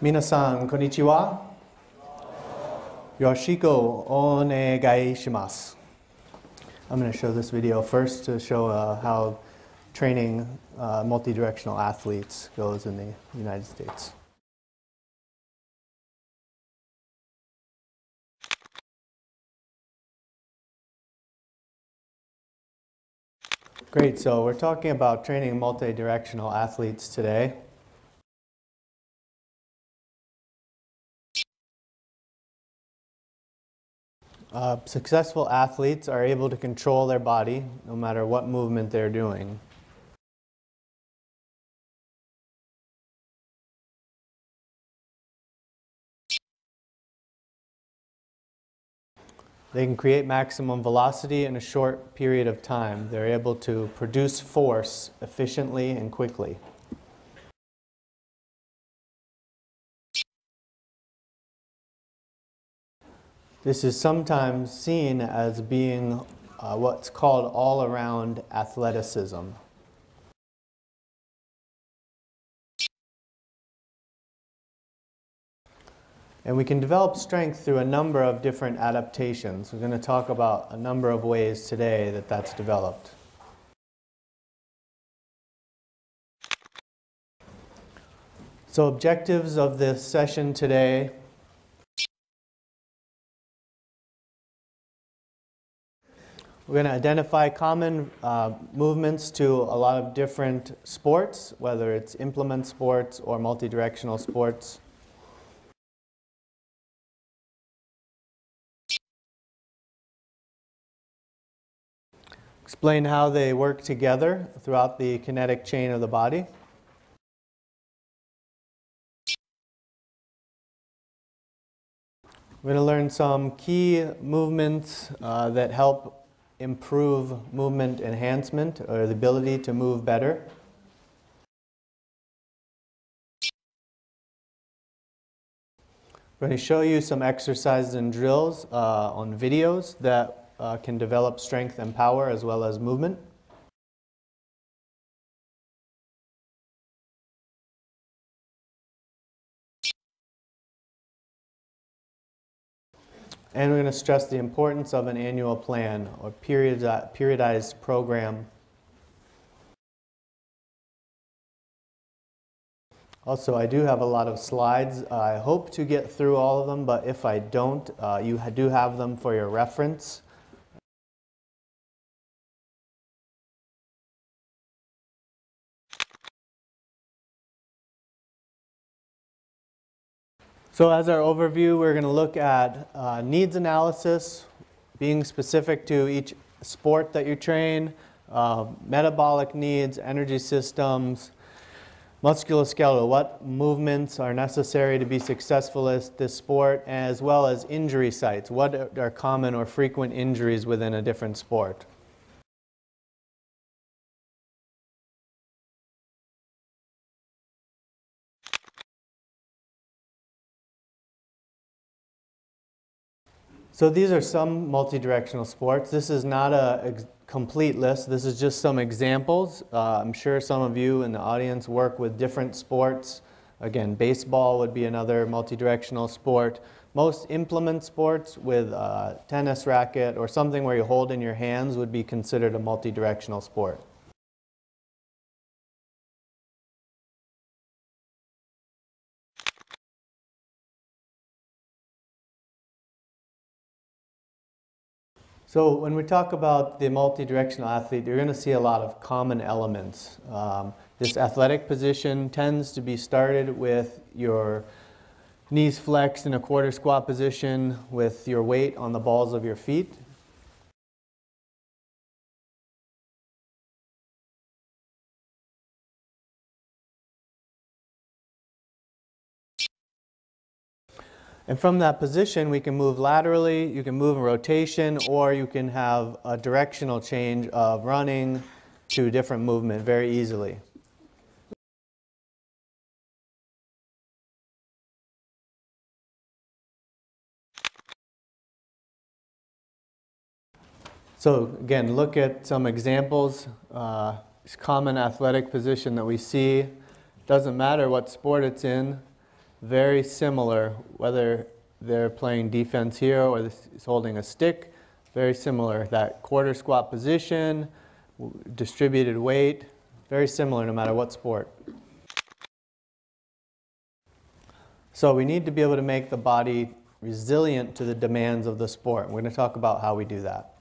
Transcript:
皆さん、こんにちは。よろしくお願いします。I'm going to show this video first to show how training multi-directional athletes goes in the United States. Great, so we're talking about training multi-directional athletes today. Successful athletes are able to control their body no matter what movement they're doing. They can create maximum velocity in a short period of time. They're able to produce force efficiently and quickly. This is sometimes seen as being what's called all-around athleticism. And we can develop strength through a number of different adaptations. We're going to talk about a number of ways today that that's developed. So objectives of this session today. We're going to identify common movements to a lot of different sports, whether it's implement sports or multi-directional sports. Explain how they work together throughout the kinetic chain of the body. We're going to learn some key movements that help improve movement enhancement, or the ability to move better. We're going to show you some exercises and drills on videos that can develop strength and power as well as movement. And we're going to stress the importance of an annual plan or periodized program. Also, I do have a lot of slides. I hope to get through all of them, but if I don't, you do have them for your reference. So as our overview, we're going to look at needs analysis, being specific to each sport that you train, metabolic needs, energy systems, musculoskeletal, what movements are necessary to be successful at this sport, as well as injury sites, what are common or frequent injuries within a different sport. So these are some multi-directional sports. This is not a complete list. This is just some examples. I'm sure some of you in the audience work with different sports. Again, baseball would be another multi-directional sport. Most implement sports with a tennis racket or something where you hold in your hands would be considered a multi-directional sport. So when we talk about the multi-directional athlete, you're going to see a lot of common elements. This athletic position tends to be started with your knees flexed in a quarter squat position with your weight on the balls of your feet. And from that position, we can move laterally, you can move in rotation, or you can have a directional change of running to different movement very easily. So again, look at some examples. This common athletic position that we see. Doesn't matter what sport it's in. very similar, whether they're playing defense here or he's holding a stick, very similar. That quarter squat position, distributed weight, very similar no matter what sport. So we need to be able to make the body resilient to the demands of the sport. We're going to talk about how we do that.